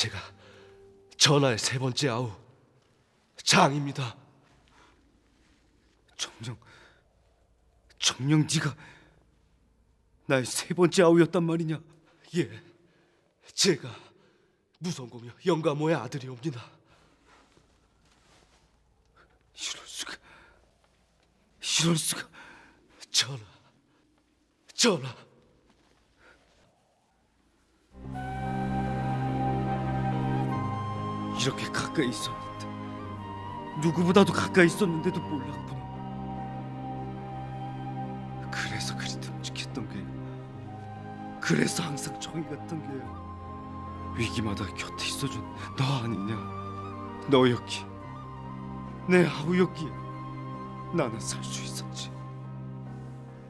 제가 전하의 세 번째 아우 장입니다. 정녕 네가 나의 세 번째 아우였단 말이냐? 예, 제가 무성공녀 영가모의 아들이옵니다. 이럴 수가. 전하. 이렇게 가까이 있었는데, 누구보다도 가까이 있었는데도 몰랐구나. 그래서 그리 듬직했던 게야. 그래서 항상 정이 갔던 게야. 위기마다 곁에 있어준 너 아니냐? 너였기에, 내 아우였기에 나는 살 수 있었지.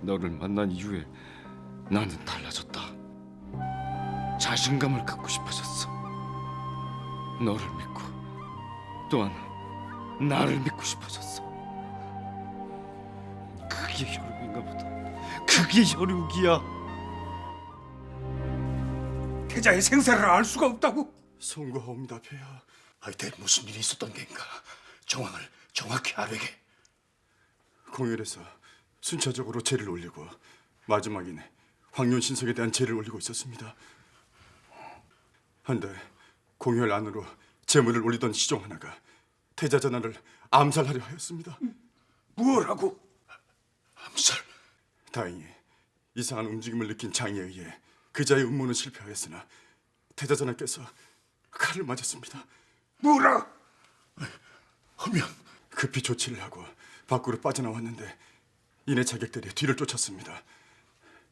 너를 만난 이후에 나는 달라졌다. 자신감을 갖고 싶어졌어. 너를 믿고, 또한 나를 믿고 싶어졌어. 그게 혈육인가 보다. 그게 혈육이야. 태자의 생사를 알 수가 없다고? 송구하옵니다, 폐하. 하여튼 무슨 일이 있었던 게인가? 정황을 정확히 아뢰게. 공열에서 순차적으로 제를 올리고 마지막에는 황룡신석에 대한 제를 올리고 있었습니다. 한데 공열 안으로 제물을 올리던 시종 하나가 태자 전하를 암살하려 하였습니다. 뭐라고? 암살? 다행히 이상한 움직임을 느낀 장에 의해 그자의 음모는 실패하였으나 태자 전하께서 칼을 맞았습니다. 뭐라? 하면 급히 조치를 하고 밖으로 빠져나왔는데 이내 자객들이 뒤를 쫓았습니다.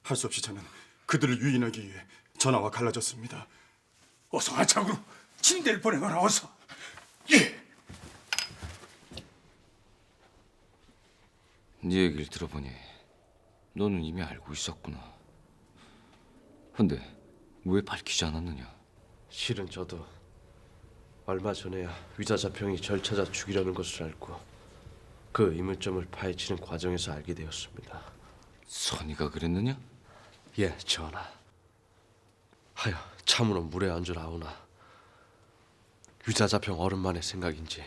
할 수 없이 저는 그들을 유인하기 위해 전하와 갈라졌습니다. 어서 안착으로 진대를 보내거라. 어서. 예. 네 얘기를 들어보니 너는 이미 알고 있었구나. 근데 왜 밝히지 않았느냐? 실은 저도 얼마 전에야 위자자평이 절 찾아 죽이려는 것을 알고 그 이물점을 파헤치는 과정에서 알게 되었습니다. 선의가 그랬느냐? 예, 전하. 하여 참으로 물에 얹어나오나 위자자평 어른만의 생각인지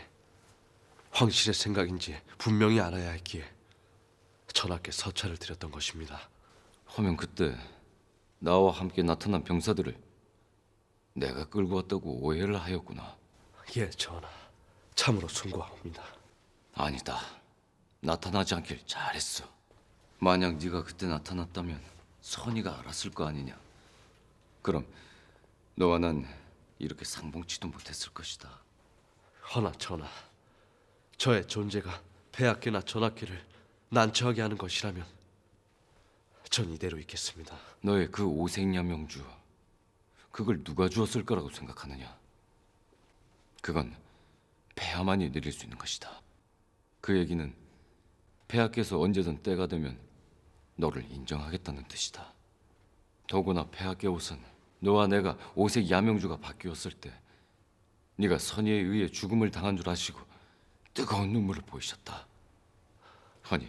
황실의 생각인지 분명히 알아야 했기에 전하께 서찰을 드렸던 것입니다. 하면 그때 나와 함께 나타난 병사들을 내가 끌고 왔다고 오해를 하였구나. 예, 전하. 참으로 숭고하옵니다. 아니다. 나타나지 않길 잘했어. 만약 네가 그때 나타났다면 선의가 알았을 거 아니냐. 그럼 너와 난 이렇게 상봉치도 못했을 것이다. 허나 전하, 저의 존재가 폐하께나 전하께를 난처하게 하는 것이라면 전 이대로 있겠습니다. 너의 그 오색야명주, 그걸 누가 주었을 거라고 생각하느냐? 그건 폐하만이 내릴 수 있는 것이다. 그 얘기는 폐하께서 언제든 때가 되면 너를 인정하겠다는 뜻이다. 더구나 폐하께 옷은 너와 내가 오색 야명주가 바뀌었을 때 네가 선의에 의해 죽음을 당한 줄 아시고 뜨거운 눈물을 보이셨다. 아니,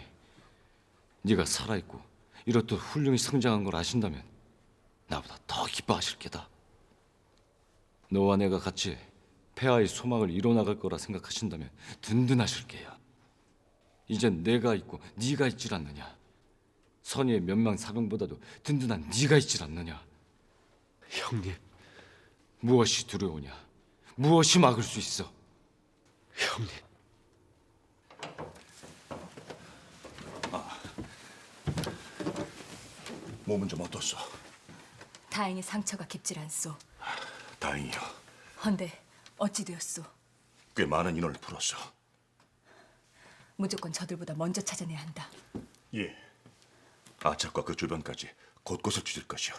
네가 살아있고 이렇듯 훌륭히 성장한 걸 아신다면 나보다 더 기뻐하실 게다. 너와 내가 같이 폐하의 소망을 이뤄나갈 거라 생각하신다면 든든하실 게야. 이젠 내가 있고 네가 있질 않느냐. 선의의 면망사경보다도 든든한 네가 있질 않느냐. 형님, 무엇이 두려우냐? 무엇이 막을 수 있어? 형님. 몸은 좀 어떻소? 다행히 상처가 깊질 않소. 다행이요. 헌데 어찌 되었소? 꽤 많은 인원을 풀었어. 무조건 저들보다 먼저 찾아내야 한다. 예. 아착과 그 주변까지 곳곳을 뒤질 것이요.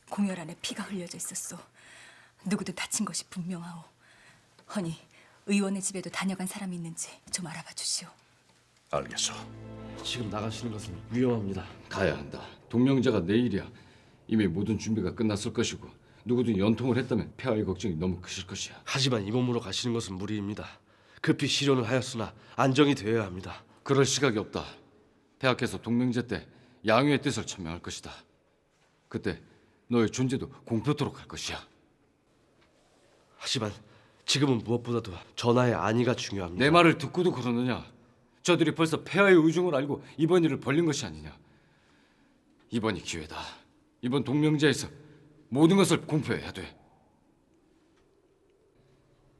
공열 안에 피가 흘려져 있었소. 누구든 다친 것이 분명하오. 허니 의원의 집에도 다녀간 사람이 있는지 좀 알아봐 주시오. 알겠소. 지금 나가시는 것은 위험합니다. 가야 한다. 동명제가 내일이야. 이미 모든 준비가 끝났을 것이고 누구든 연통을 했다면 폐하의 걱정이 너무 크실 것이야. 하지만 이 몸으로 가시는 것은 무리입니다. 급히 실현을 하였으나 안정이 되어야 합니다. 그럴 시각이 없다. 폐하께서 동명제 때 양유의 뜻을 천명할 것이다. 그때 너의 존재도 공표토록 할 것이야. 하지만 지금은 무엇보다도 전하의 안위가 중요합니다. 내 말을 듣고도 그러느냐? 저들이 벌써 폐하의 의중을 알고 이번 일을 벌린 것이 아니냐? 이번이 기회다. 이번 동명제에서 모든 것을 공표해야 돼.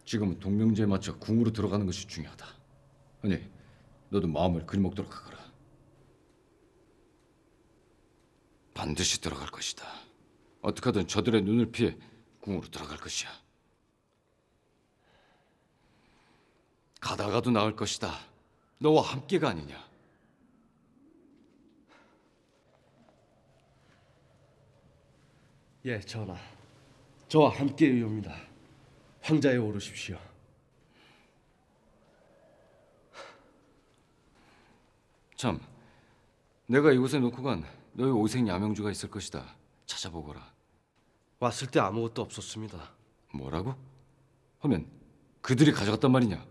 지금은 동명제에 맞춰 궁으로 들어가는 것이 중요하다. 아니, 너도 마음을 그리먹도록 하거라. 반드시 들어갈 것이다. 어떻게든 저들의 눈을 피해 궁으로 들어갈 것이야. 가다가도 나을 것이다. 너와 함께가 아니냐. 예, 전하. 저와 함께이옵니다. 황자에 오르십시오. 참, 내가 이곳에 놓고 간 너의 오색 야명주가 있을 것이다. 찾아보거라. 왔을 때 아무것도 없었습니다. 뭐라고? 하면 그들이 가져갔단 말이냐?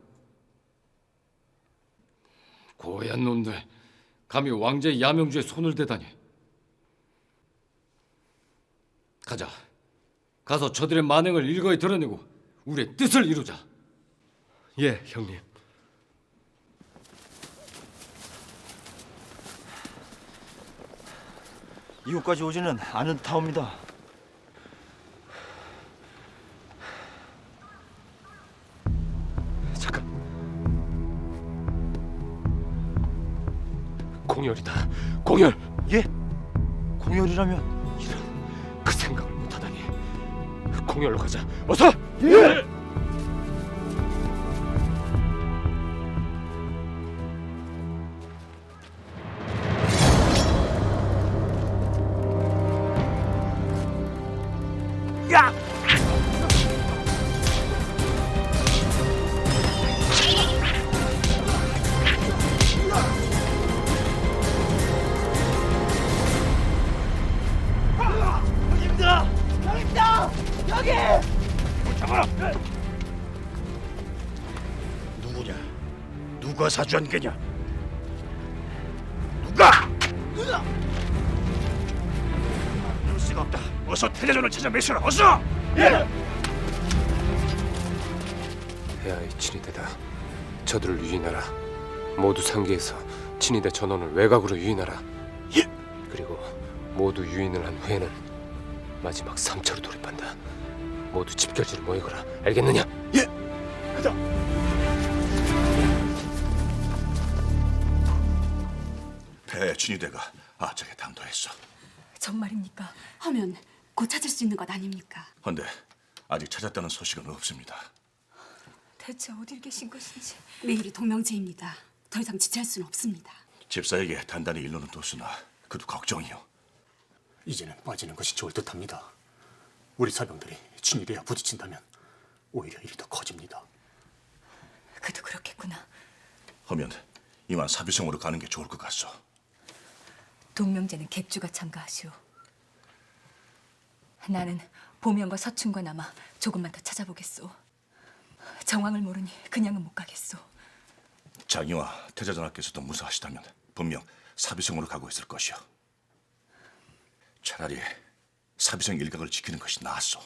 고얀 놈들, 감히 왕자의 야명주에 손을 대다니. 가자. 가서 저들의 만행을 일거에 드러내고 우리의 뜻을 이루자. 예, 형님. 이곳까지 오지는 않은 타옵니다. 잠깐. 공열이다. 공열. 예? 공열이라면 그 생각을 못하다니. 공열로 가자. 어서. 예. 누구냐? 누가 사주한 게냐? 누가? 그럴 수가 없다. 어서 태자전을 찾아 매수라. 어서. 폐하의 친위대다. 저들을 유인하라. 모두 상계해서 친위대 전원을 외곽으로 유인하라. 그리고 모두 유인을 한 후에는 마지막 3차로 돌입한다. 모두 집결지로 모이거라. 알겠느냐? 폐하의 친위대가 아짝에 당도했어. 정말입니까? 하면 곧 찾을 수 있는 것 아닙니까? 헌데 아직 찾았다는 소식은 없습니다. 대체 어디 계신 것인지. 내일이 동명제입니다. 더 이상 지체할 수는 없습니다. 집사에게 단단히 일러는 도수나 그도 걱정이요. 이제는 빠지는 것이 좋을 듯합니다. 우리 사병들이 친위대와 부딪힌다면 오히려 일이 더 커집니다. 그도 그렇겠구나. 하면 이만 사비성으로 가는 게 좋을 것 같소. 동명제는 객주가 참가하시오. 나는 보명과 서춘과 남아 조금만 더 찾아보겠소. 정황을 모르니 그냥은 못 가겠소. 장이와 태자전하께서도 무사하시다면 분명 사비성으로 가고 있을 것이오. 차라리 사비성 일각을 지키는 것이 낫소.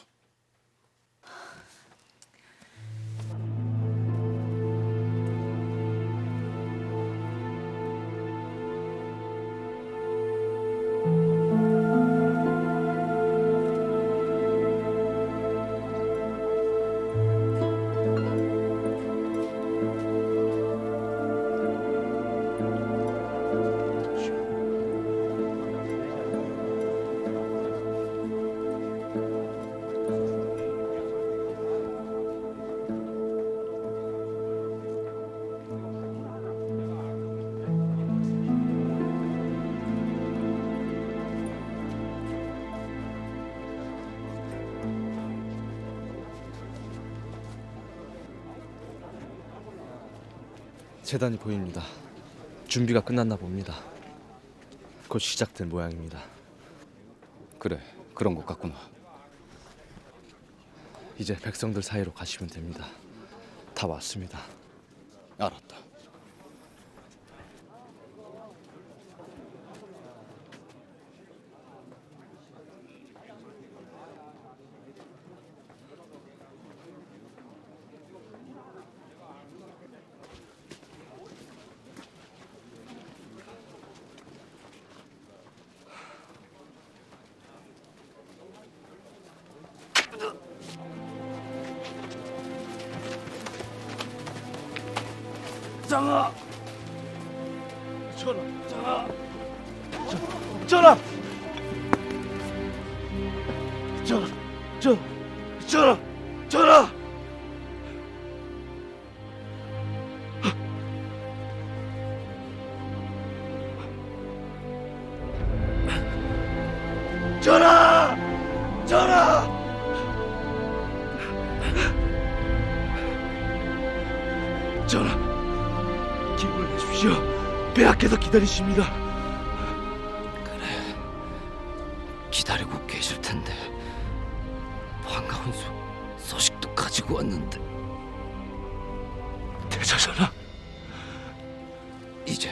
재단이 보입니다. 준비가 끝났나 봅니다. 곧 시작될 모양입니다. 그래, 그런 것 같구나. 이제 백성들 사이로 가시면 됩니다. 다 왔습니다. 알았다. 전하! 전하! 전하! 전하! 전하! 전하! 전하, 기운을 내십시오. 배하께서 기다리십니다. 그래, 기다리고 계실 텐데 반가운 소식도 가지고 왔는데. 대자전하, 이제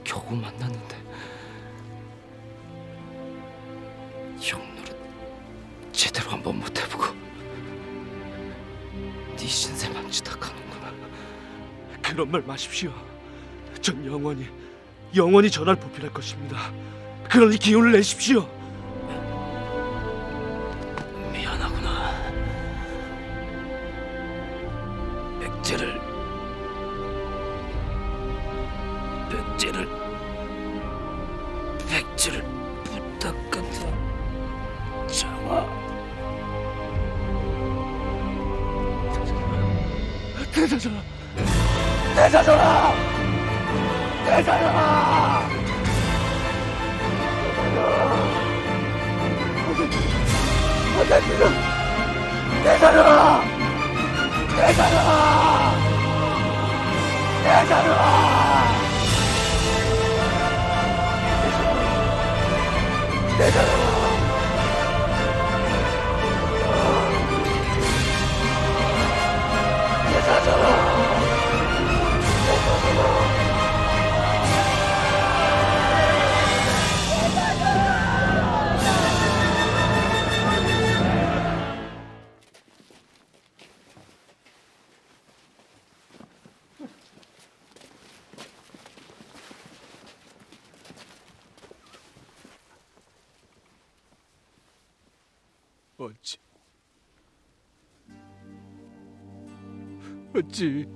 겨우 만났는데 형노릇 제대로 한번 못 해보고 네 신세 망치다 가는구나. 그런 말 마십시오. 전 영원히 전하를 보필할 것입니다. 그러니 기운을 내십시오. 미안하구나. 백제를 부탁한다. 장하. 대자전하! 대자전하! 대자전하! 대자전하! 대자전하! 대자전하! 어찌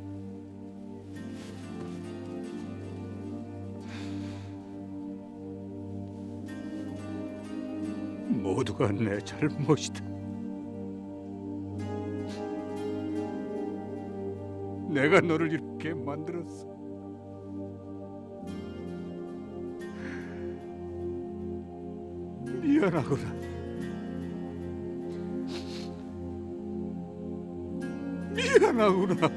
모두가 내 잘못이다. 내가 너를 이렇게 만들었어. 미안하구나. 미안하구나.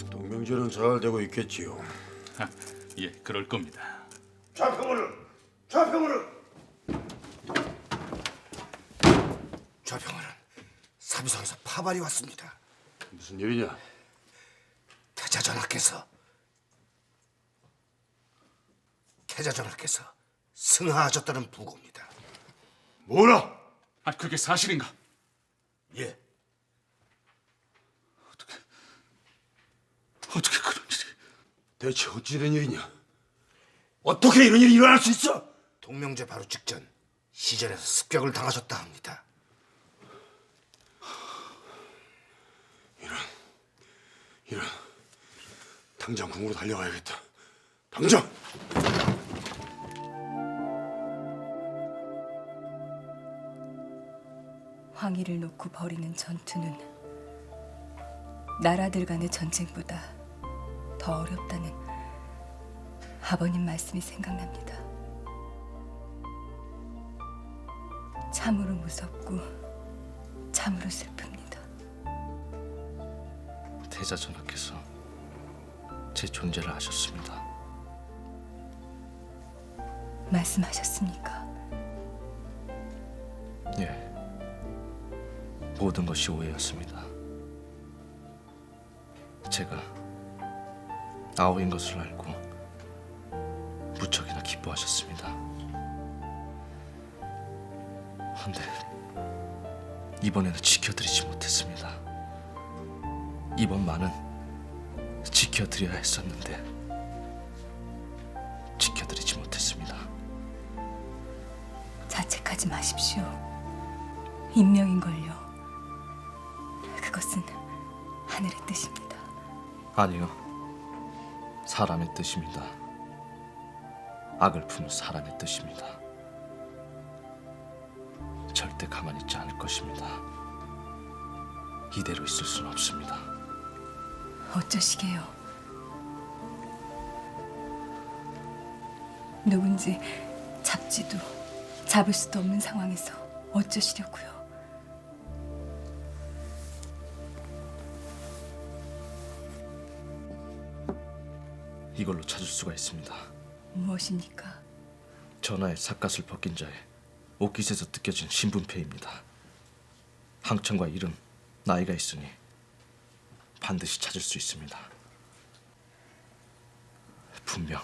동명제는 잘 되고 있겠지요. 예, 그럴 겁니다. 좌평우는 사비성에서 파발이 왔습니다. 무슨 일이냐? 태자전하께서 승하하셨다는 부고입니다. 뭐라? 아, 그게 사실인가? 예. 어떻게 그런 일이? 대체 어찌 된 일이냐? 어떻게 이런 일이 일어날 수 있어? 동명제 바로 직전 시전에서 습격을 당하셨다 합니다. 이런 당장 궁으로 달려가야겠다. 당장! 황희를 놓고 벌이는 전투는 나라들 간의 전쟁보다 더 어렵다는 아버님 말씀이 생각납니다. 참으로 무섭고 참으로 슬픕니다. 태자전하께서 제 존재를 아셨습니다. 말씀하셨습니까? 예, 모든 것이 오해였습니다. 제가 아우인 것을 알고 무척이나 기뻐하셨습니다. 한데 이번에는 지켜드리지 못했습니다. 이번만은 지켜드려야 했었는데 지켜드리지 못했습니다. 자책하지 마십시오. 인명인걸요. 그것은 하늘의 뜻입니다. 아니요. 사람의 뜻입니다. 악을 푸는 사람의 뜻입니다. 절대 가만히 있지 않을 것입니다. 이대로 있을 수는 없습니다. 어쩌시게요? 누군지 잡지도 잡을 수도 없는 상황에서 어쩌시려고요? 이걸로 찾을 수가 있습니다. 무엇입니까? 전하의 삿갓을 벗긴 자의 옷깃에서 뜯겨진 신분표입니다. 항청과 이름, 나이가 있으니 반드시 찾을 수 있습니다. 분명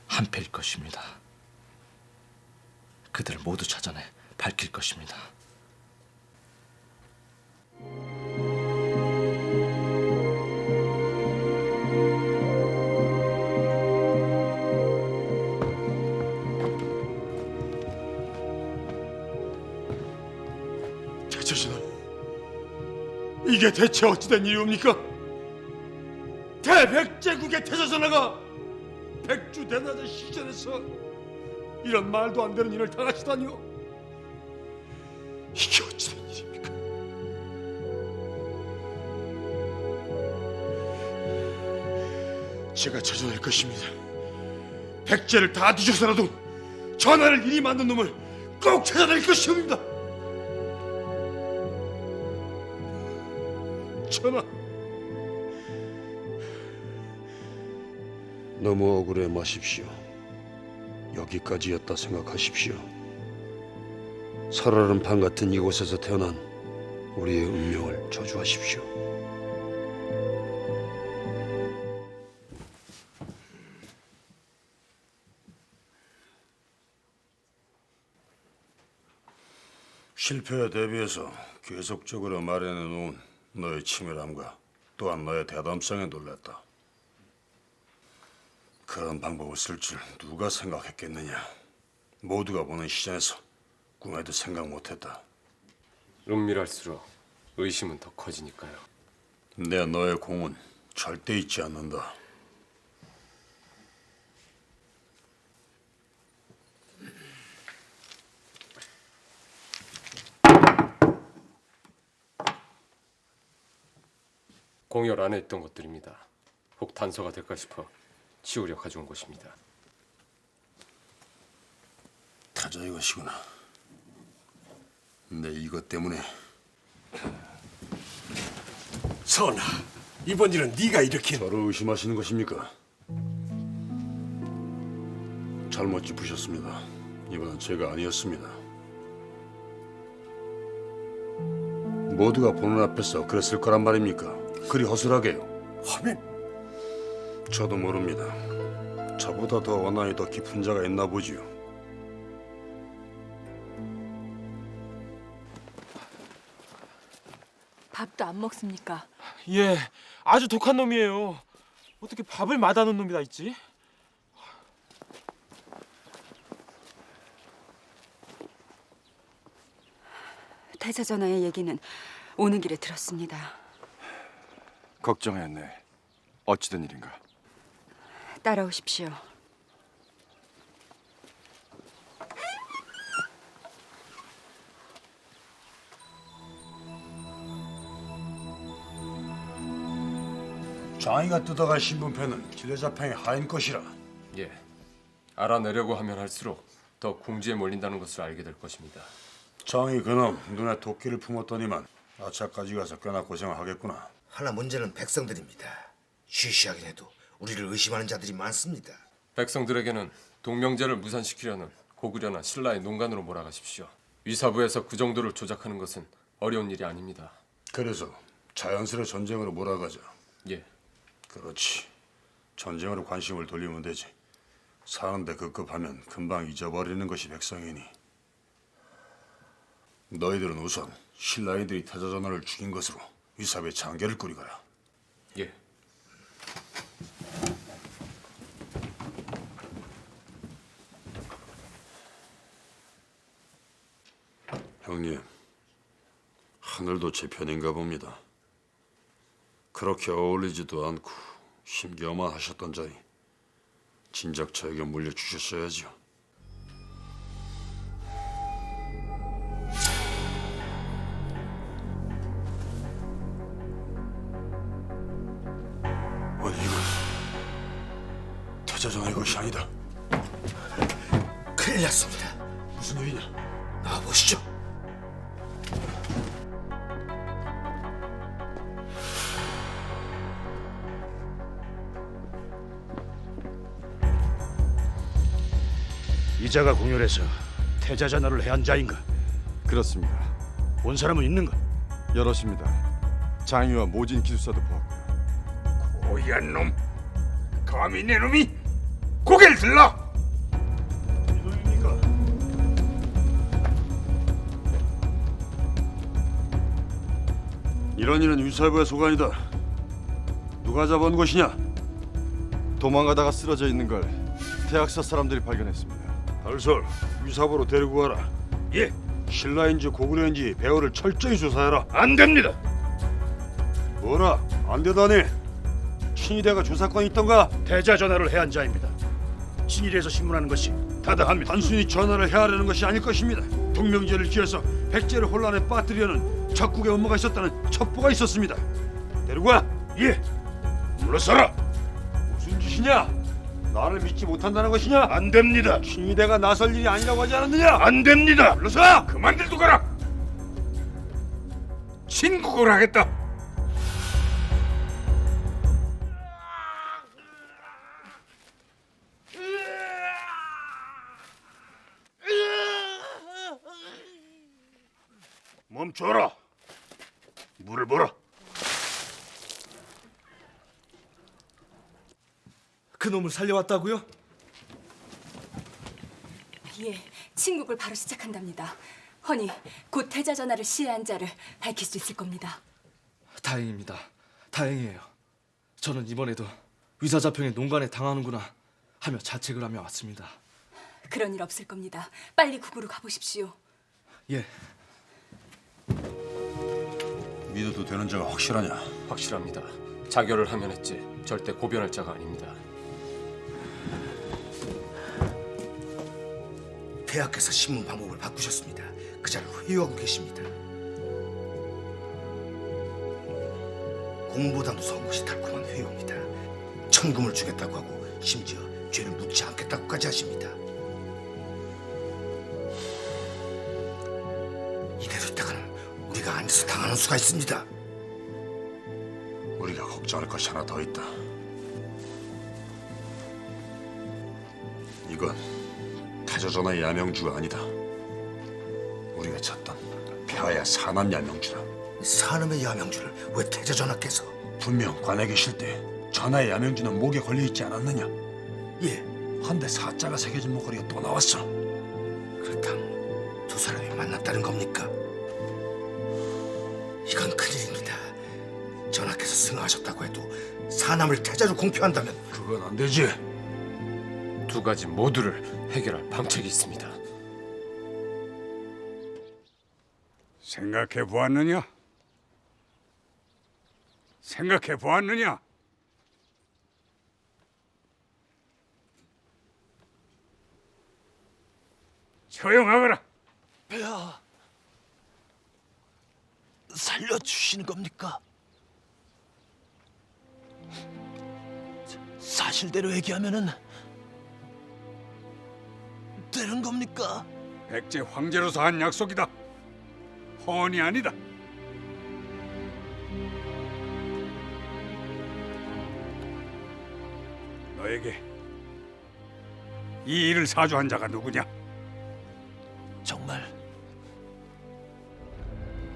한패일 것입니다. 그들을 모두 찾아내 밝힐 것입니다. 대처전하, 이게 대체 어찌된 일이옵니까? 대백제국의 태조전하가 백주대낮의 시전에서 이런 말도 안 되는 일을 당하시다니요? 이게 어찌된 일입니까? 제가 찾아낼 것입니다. 백제를 다 뒤져서라도 전하를 이리 만든 놈을 꼭 찾아낼 것이옵니다. 전하, 너무 억울해 마십시오. 여기까지였다 생각하십시오. 살얼음 판 같은 이곳에서 태어난 우리의 운명을 저주하십시오. 실패에 대비해서 계속적으로 마련해 놓은 너의 치밀함과 또한 너의 대담성에 놀랐다. 그런 방법을 쓸 줄 누가 생각했겠느냐. 모두가 보는 시장에서 꿈에도 생각 못했다. 은밀할수록 의심은 더 커지니까요. 내 너의 공은 절대 잊지 않는다. 공열 안에 있던 것들입니다. 혹 단서가 될까 싶어 치우려 가져온 것입니다. 타자 이것이구나. 내 이것 때문에. 전하, 이번 일은 네가 일으킨... 저를 의심하시는 것입니까? 잘못 짚으셨습니다. 이번은 제가 아니었습니다. 모두가 보는 앞에서 그랬을 거란 말입니까? 그리 허술하게요. 하면 저도 모릅니다. 저보다 더 원한이 더 깊은 자가 있나 보지요. 밥도 안 먹습니까? 예, 아주 독한 놈이에요. 어떻게 밥을 맛아놓은 놈이 다 있지? 태자전하의 얘기는 오는 길에 들었습니다. 걱정했네. 어찌된 일인가? 따라오십시오. 장이가 뜯어갈 신분표는 길래자평의 하인 것이라. 예, 알아내려고 하면 할수록 더 궁지에 몰린다는 것을 알게 될 것입니다. 장이 그놈 눈에 도끼를 품었더니만 아차까지 가서 꽤나 고생을 하겠구나. 하나 문제는 백성들입니다. 쉬쉬하긴 해도 우리를 의심하는 자들이 많습니다. 백성들에게는 동명제를 무산시키려는 고구려나 신라의 농간으로 몰아가십시오. 위사부에서 그 정도를 조작하는 것은 어려운 일이 아닙니다. 그래서 자연스레 전쟁으로 몰아가자. 예. 그렇지. 전쟁으로 관심을 돌리면 되지. 사는데 급급하면 금방 잊어버리는 것이 백성이니. 너희들은 우선 신라인들이 태자전하를 죽인 것으로 위사부에 장계를 꾸리거라. 예. 공열도 제 편인가 봅니다. 그렇게 어울리지도 않고 힘겨워만 하셨던 자니 진작 저에게 물려주셨어야지요. 아니 이건 태자전의 것이 아니다. 큰일 났습니다. 무슨 일이냐? 나와보시죠. 이자가 공열해서 태자전화를 해한 자인가? 그렇습니다. 본 사람은 있는가? 여럿입니다. 장유와 모진 기술사도 보았고요. 고얀 놈! 감히 내 놈이 고개를 들라! 이놈입니까? 이런 일은 위사부의 소관이다. 누가 잡아온 것이냐? 도망가다가 쓰러져 있는 걸 대학사 사람들이 발견했습니다. 달설, 위사부로 데리고 가라. 예. 신라인지 고구려인지 배우를 철저히 조사해라. 안 됩니다. 뭐라? 안 되다니? 친위대가 조사권이 있던가? 태자전화를 해한 자입니다. 친일에서 신문하는 것이 타당합니다. 단순히 전화를 헤아리는 것이 아닐 것입니다. 동명제를 기해서 백제를 혼란에 빠뜨리려는 적국의 음모가 있었다는 첩보가 있었습니다. 데리고 와. 예. 물러서라. 무슨 짓이냐? 나를 믿지 못한다는 것이냐? 안 됩니다. 친위대가 나설 일이 아니라고 하지 않았느냐? 안 됩니다. 물러서. 그만들 두거라. 신국을 하겠다. 멈춰라. 물을 보라. 그놈을 살려왔다고요? 예, 친국을 바로 시작한답니다. 허니 곧 태자전화를 시해한 자를 밝힐 수 있을 겁니다. 다행입니다. 다행이에요. 저는 이번에도 위사자평의 농간에 당하는구나 하며 자책을 하며 왔습니다. 그런 일 없을 겁니다. 빨리 국으로 가보십시오. 예. 믿어도 되는 자가 확실하냐? 확실합니다. 자결을 하면 했지 절대 고변할 자가 아닙니다. 폐하께서 신문 방법을 바꾸셨습니다. 그 자를 회유하고 계십니다. 공보다 무서운 것이 달콤한 회유입니다. 천금을 주겠다고 하고 심지어 죄를 묻지 않겠다고까지 하십니다. 이대로 있다가는 우리가 안에서 당하는 수가 있습니다. 우리가 걱정할 것이 하나 더 있다. 이건 태자전화의 야명주가 아니다. 우리가 찾던 폐하의 사남 야명주다. 사남의 야명주를 왜 태자전하께서? 분명 관에 계실 때 전하의 야명주는 목에 걸려있지 않았느냐? 예. 한데 사자가 새겨진 목걸이가 또 나왔어. 그렇다면 두 사람이 만났다는 겁니까? 이건 큰일입니다. 전하께서 승하하셨다고 해도 사남을 태자로 공표한다면 그건 안 되지. 두 가지 모두를 해결할 방책이 있습니다. 생각해 보았느냐? 생각해 보았느냐? 조용하거라. 폐하, 살려주시는 겁니까? 사실대로 얘기하면은 되는 겁니까? 백제 황제로서 한 약속이다. 헌이 아니다. 너에게 이 일을 사주한 자가 누구냐? 정말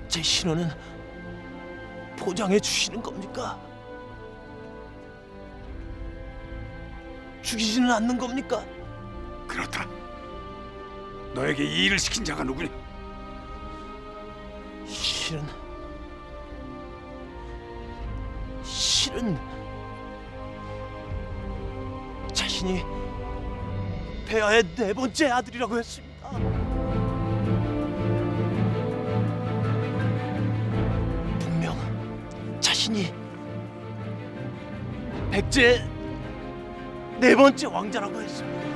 제 신원은 보장해 주시는 겁니까? 죽이지는 않는 겁니까? 그렇다. 너에게 이 일을 시킨 자가 누구냐? 실은 자신이 폐하의 네 번째 아들이라고 했습니다. 자신이 백제 네 번째 왕자라고 했습니다.